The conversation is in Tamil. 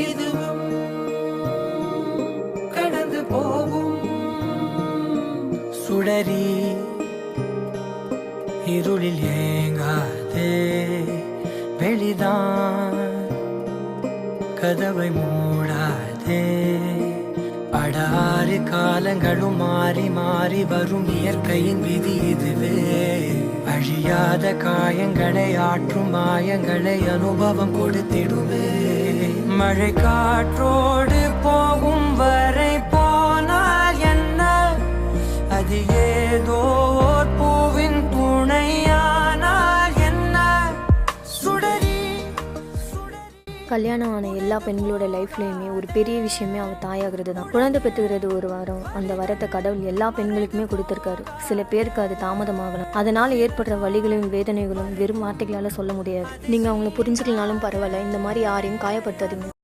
இதுவும் கடந்து போகும். சுடரி இருளில் ஏங்காதே, வெளிதான் கதவை மூடாதே. படாறு காலங்களும் மாறி மாறி வரும் இயற்கையின் விதி இதுவே. அழியாத காயங்களை ஆற்றும் மாயங்களை அனுபவம் கொடுத்திடுவே. மழை காற்றோடு போகும் வரை போனால் என்ன, அது ஏதோ ஓர் பூவின் துணையானால் என்ன. சுடரி கல்யாணம் ஆன எல்லா பெண்களோட லைஃப்லையுமே ஒரு பெரிய விஷயமே அவள் தாயாகிறது தான். குழந்தை பெற்றுக்கிறது ஒரு வாரம், அந்த வரத்தை கடவுள் எல்லா பெண்களுக்குமே கொடுத்துருக்காரு. சில பேருக்கு அது தாமதமாகலாம். அதனால் ஏற்படுற வலிகளும் வேதனைகளும் வெறும் வார்த்தைகளால் சொல்ல முடியாது. நீங்கள் அவங்கள புரிஞ்சுக்கலனாலும் பரவாயில்ல, இந்த மாதிரி யாரையும் காயப்படுத்தாதீங்க.